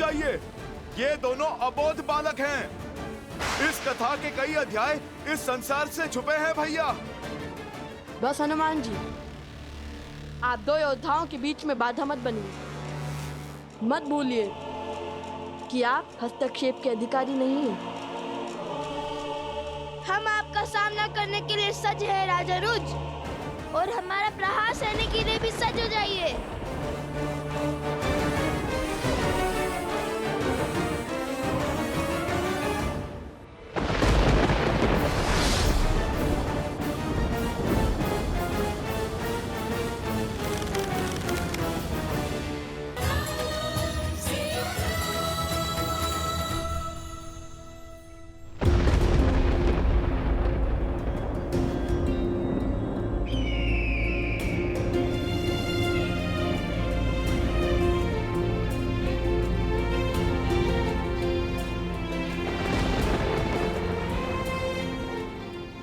जाइए, ये दोनों अबोध बालक हैं। इस कथा के कई अध्याय इस संसार से छुपे हैं भैया। बस हनुमान जी, आप दो योद्धाओं के बीच में बाधा मत बनिए। मत भूलिए कि आप हस्तक्षेप के अधिकारी नहीं हैं। हम आपका सामना करने के लिए सज्ज है राजा रुज, और हमारा प्रहार सहने के लिए भी सज्ज हो जाइए।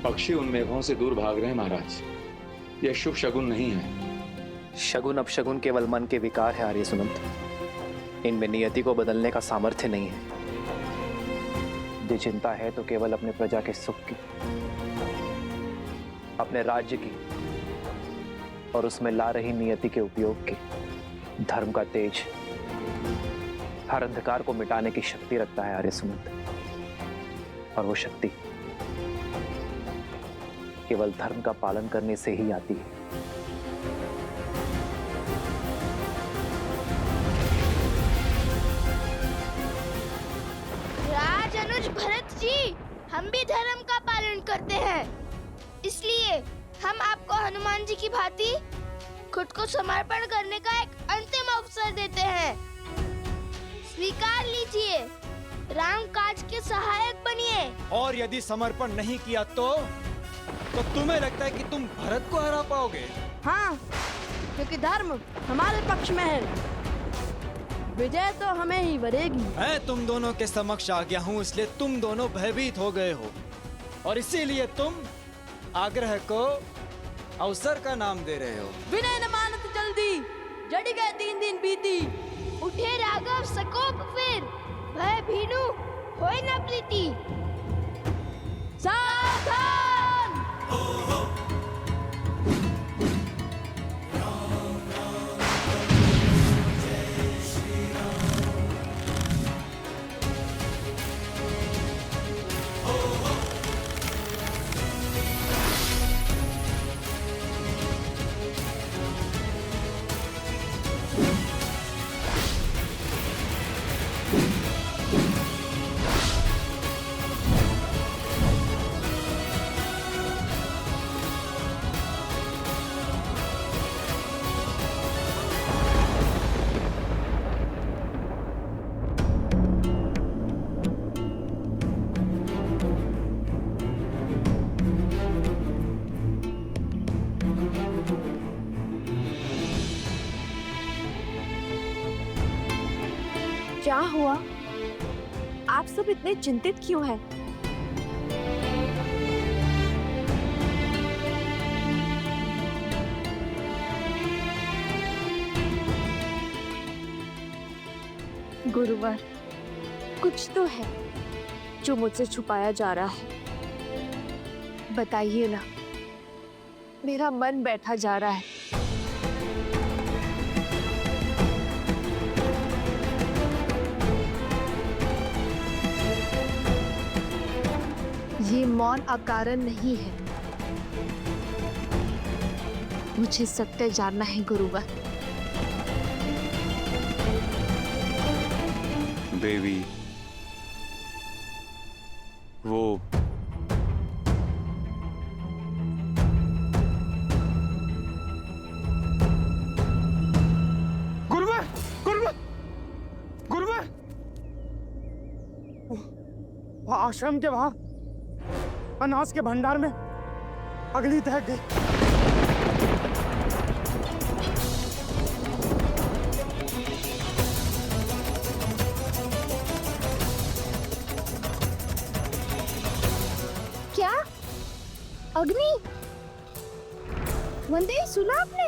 पक्षी उन मेघों से दूर भाग रहे हैं महाराज। यह शुभ शगुन नहीं है। शगुन अपशगुन केवल मन के विकार है आर्य सुनंत। इनमें नियति को बदलने का सामर्थ्य नहीं है। यदि चिंता है तो केवल अपने प्रजा के सुख की, अपने राज्य की और उसमें ला रही नियति के उपयोग की। धर्म का तेज हर अंधकार को मिटाने की शक्ति रखता है आर्य सुनंत, और वो शक्ति केवल धर्म का पालन करने से ही आती है। राज अनुज भरत जी, हम भी धर्म का पालन करते हैं, इसलिए हम आपको हनुमान जी की भांति खुद को समर्पण करने का एक अंतिम अवसर देते हैं। स्वीकार लीजिए, राम काज के सहायक बनिए। और यदि समर्पण नहीं किया तो तुम्हें लगता है कि तुम भरत को हरा पाओगे? हाँ, क्योंकि धर्म हमारे पक्ष में है। विजय तो हमें ही वरेगी। मैं तुम दोनों के समक्ष आ गया हूँ, इसलिए तुम दोनों भयभीत हो गए हो, और इसीलिए तुम आग्रह को अवसर का नाम दे रहे हो। विनय न मानत जल्दी, जड़ी गए 3 दिन बीती। उठे राघव सकोप फिर, भय भीनु होय न प्रीति। सावधान! क्या हुआ? आप सब इतने चिंतित क्यों हैं? गुरुवर, कुछ तो है जो मुझसे छुपाया जा रहा है। बताइए ना, मेरा मन बैठा जा रहा है। ये मौन अकारण नहीं है। मुझे सत्य जानना है गुरुवर। देवी, वो गुरुवर, गुरुवर, गुरुवर, वहाँ आश्रम के वहाँ अनाज के भंडार में अग्नि दहक गई। क्या? अग्नि? वंदे, सुना आपने?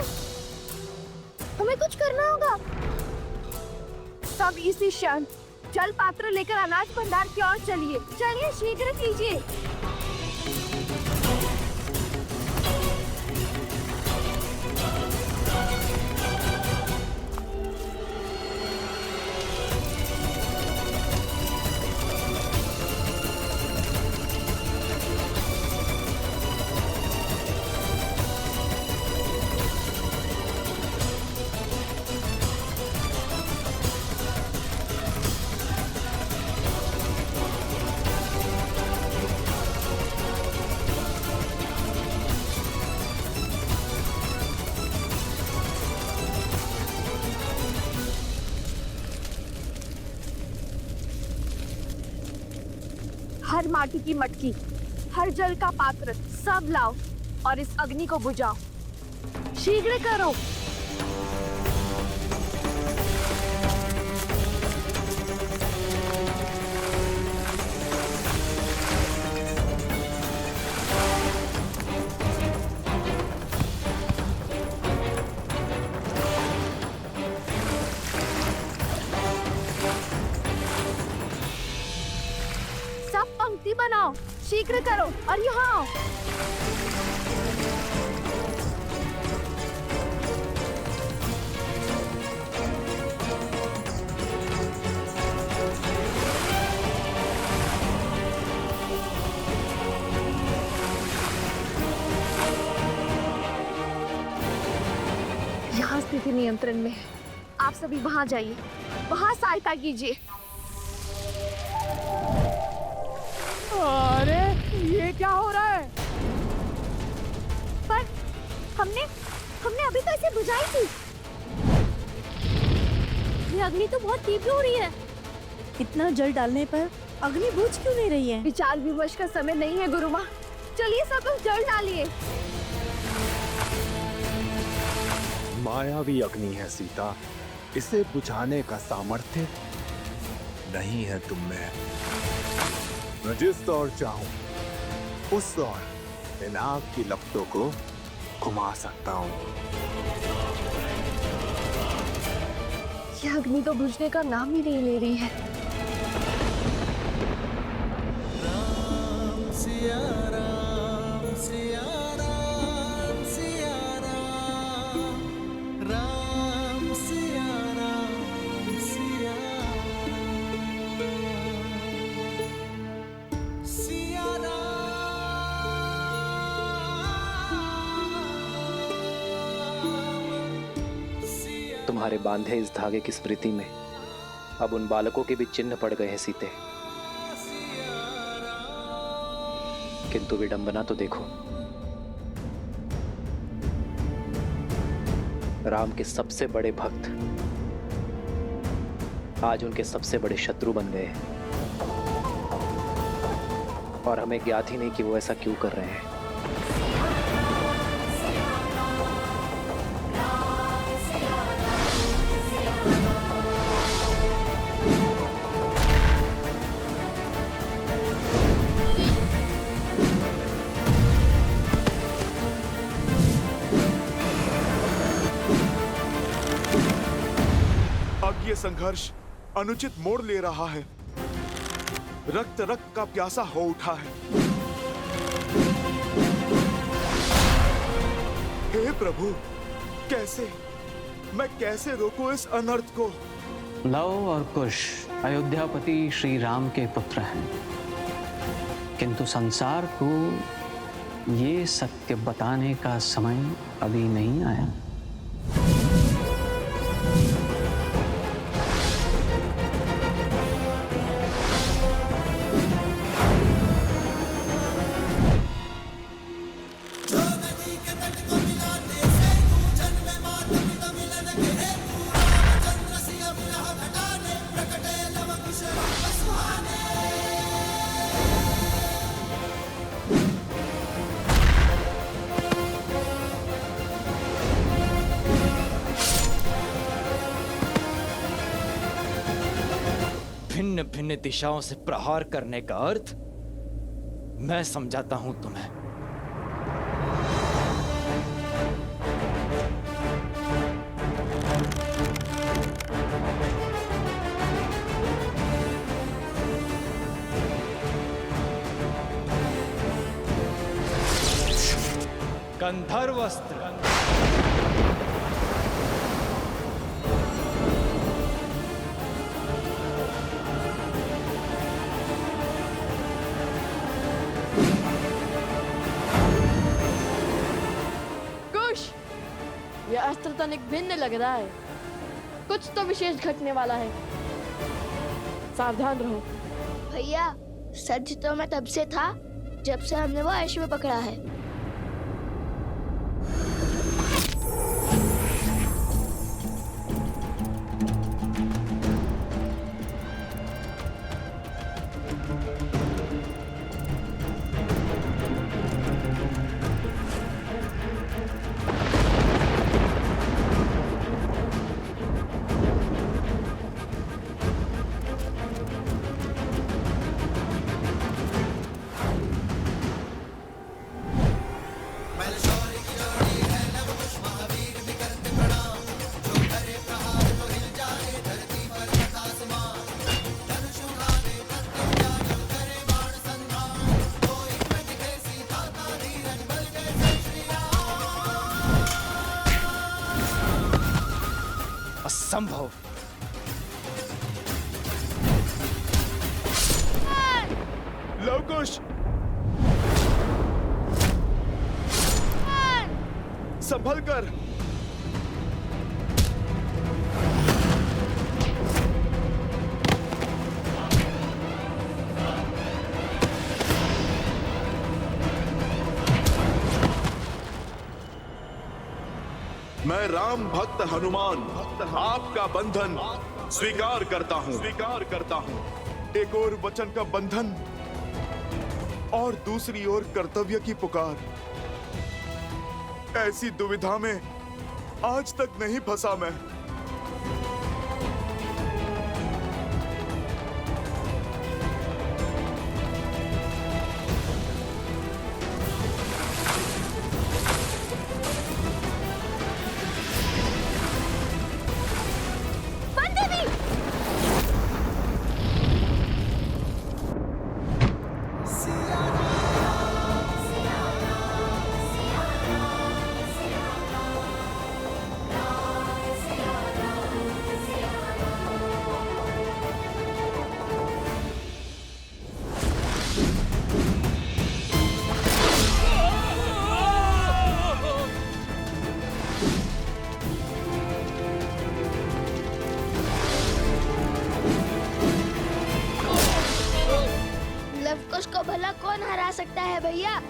हमें कुछ करना होगा। सब इसी क्षण जल पात्र लेकर अनाज भंडार की ओर चलिए। चलिए शीघ्र कीजिए। हर माटी की मटकी, हर जल का पात्र सब लाओ और इस अग्नि को बुझाओ। शीघ्र करो। पंक्ति बनाओ, शीघ्र करो और यहाँ आओ। यहाँ स्थिति नियंत्रण में है। आप सभी वहाँ जाइए, वहाँ सहायता कीजिए। अरे ये क्या हो रहा है? पर हमने अभी तो इसे बुझाई थी। ये अग्नि तो बहुत तीव्र हो रही है। इतना जल डालने पर अग्नि बुझ क्यों नहीं रही है? विचार विमर्श का समय नहीं है गुरु माँ। चलिए सब लोग जल डालिए। मायावी अग्नि है सीता, इसे बुझाने का सामर्थ्य नहीं है तुम में। मैं जिस ओर चाहूं उस ओर इन आग की लपटों को घुमा सकता हूं। यह अग्नि तो बुझने का नाम ही नहीं ले रही है। राम सिया राम सिया राम सिया राम, राम सिया राम सिया तुम्हारे बांधे इस धागे की स्मृति में अब उन बालकों के भी चिन्ह पड़ गए हैं सीते। किंतु विडंबना तो देखो, राम के सबसे बड़े भक्त आज उनके सबसे बड़े शत्रु बन गए हैं। और हमें ज्ञात ही नहीं कि वो ऐसा क्यों कर रहे हैं। अब ये संघर्ष अनुचित मोड़ ले रहा है। रक्त रक्त का प्यासा हो उठा है। हे प्रभु, मैं कैसे रोकूं इस अनर्थ को? लव और कुश अयोध्यापति श्री राम के पुत्र हैं, किंतु संसार को ये सत्य बताने का समय अभी नहीं आया। भिन्न भिन्न दिशाओं से प्रहार करने का अर्थ मैं समझाता हूं तुम्हें। गंधर्व अस्त्र। कुश, यह अस्त्र तनिक भिन्न लग रहा है। कुछ तो विशेष घटने वाला है। सावधान रहो। भैया, सच तो मैं तब से था जब से हमने वो अश्व पकड़ा है। असंभव। लवकुश, संभल कर। मैं राम भक्त हनुमान आपका बंधन स्वीकार करता हूं। एक और वचन का बंधन और दूसरी ओर कर्तव्य की पुकार। ऐसी दुविधा में आज तक नहीं फंसा मैं। लवकुश को भला कौन हरा सकता है भैया?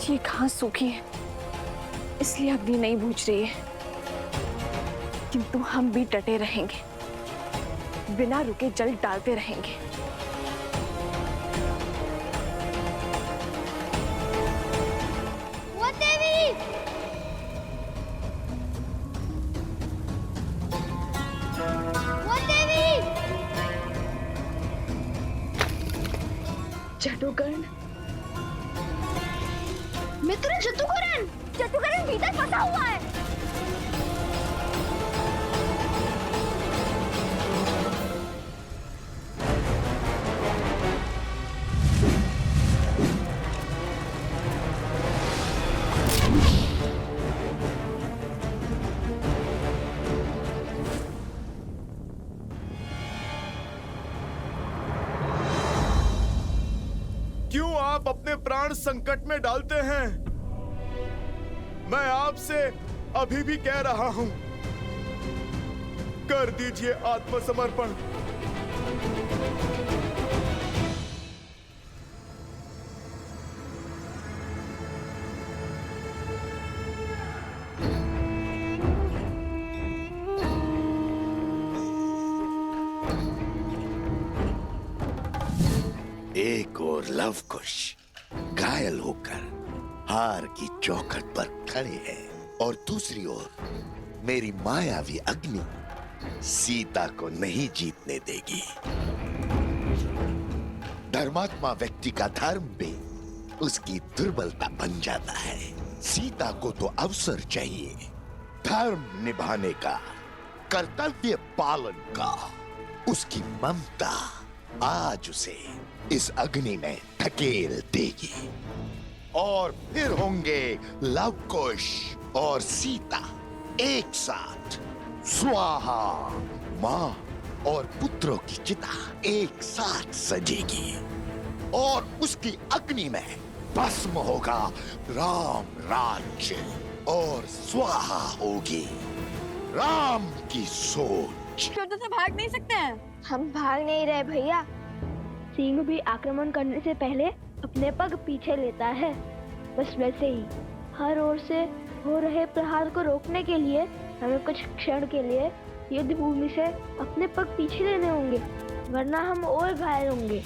ये घास सूखी है, इसलिए अग्नि नहीं बुझ रही है, किंतु हम भी डटे रहेंगे, बिना रुके जल डालते रहेंगे। वो देवी! वो देवी! जटुकर्ण, मित्र जटुकर्ण! जटुकर्ण भीतर फंसा हुआ है। क्यों आप अपने प्राण संकट में डालते हैं? मैं आपसे अभी भी कह रहा हूं, कर दीजिए आत्मसमर्पण। एक और लवकुश घायल होकर हार की चौखट पर खड़े हैं और दूसरी ओर मेरी मायावी अग्नि सीता को नहीं जीतने देगी। धर्मात्मा व्यक्ति का धर्म भी उसकी दुर्बलता बन जाता है। सीता को तो अवसर चाहिए, धर्म निभाने का, कर्तव्य पालन का। उसकी ममता आज उसे इस अग्नि में धकेल देगी और फिर होंगे लव कुश और सीता एक साथ। स्वाहा, मां और पुत्रों की चिता एक साथ सजेगी और उसकी अग्नि में भस्म होगा राम राज्य और स्वाहा होगी राम की सोच। तो भाग नहीं सकते हैं। हम भाग नहीं रहे भैया। सिंह भी आक्रमण करने से पहले अपने पग पीछे लेता है। बस वैसे ही हर ओर से हो रहे प्रहार को रोकने के लिए हमें कुछ क्षण के लिए युद्ध भूमि से अपने पग पीछे लेने होंगे, वरना हम और घायल होंगे।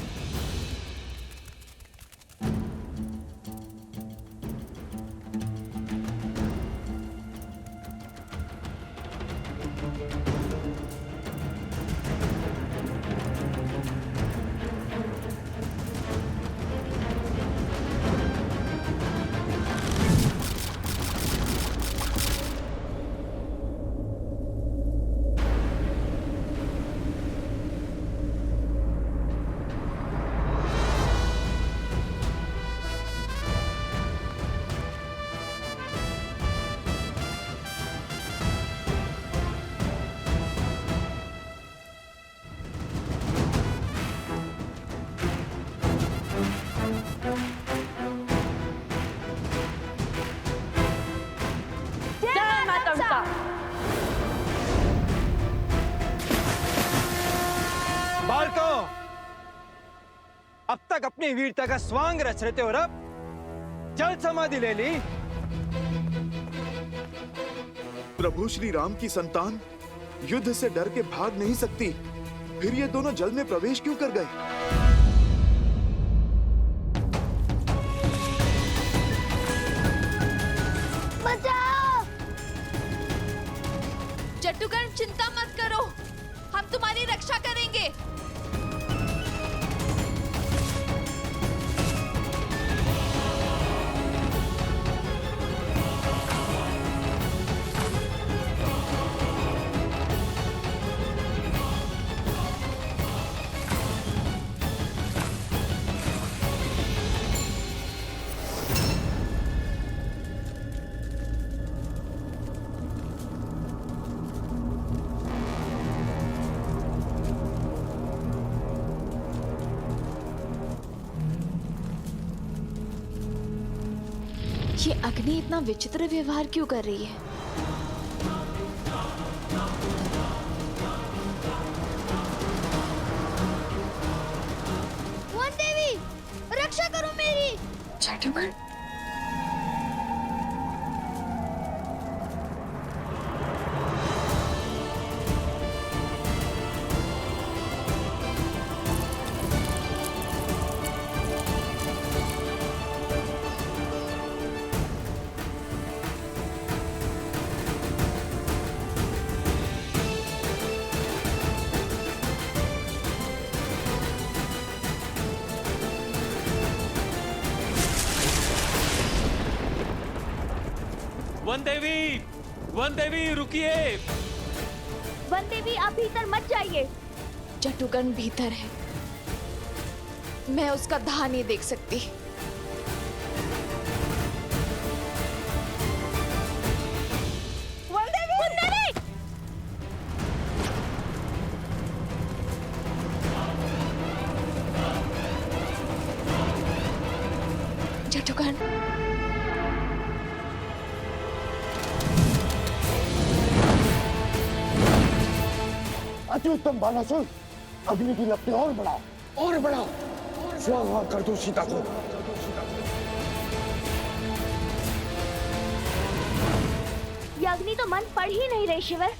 अब तक अपनी वीरता का स्वांग रच रहे थे और अब जल समाधि ले ली। प्रभु श्री राम की संतान युद्ध से डर के भाग नहीं सकती, फिर ये दोनों जल में प्रवेश क्यों कर गए? बचाओ! जट्टुगण चिंता मत करो, हम तुम्हारी रक्षा करेंगे। ये अग्नि इतना विचित्र व्यवहार क्यों कर रही है? वन देवी, रक्षा करो मेरी। जट्टुगण, वन देवी रुकिए। वन देवी, आप भीतर मत जाइए। जट्टुगण भीतर है, मैं उसका दाह नहीं देख सकती। वन देवी! वन देवी! जट्टुगण, अति उत्तम बालासुर, अग्नि की लपटें और बढ़ाओ, और बढ़ाओ। स्वाहा कर दो सीता को। ये अग्नि तो मन पड़ ही नहीं रही शिवर,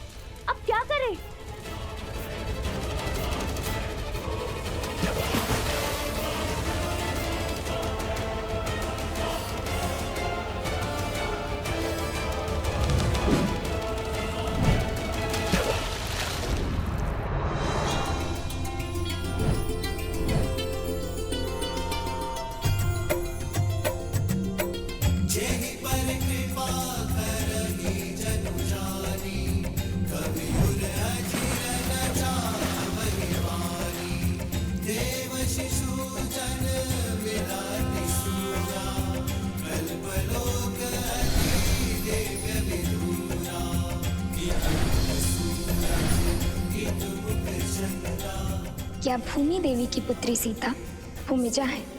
अब क्या करें? क्या भूमि देवी की पुत्री सीता भूमिजा है?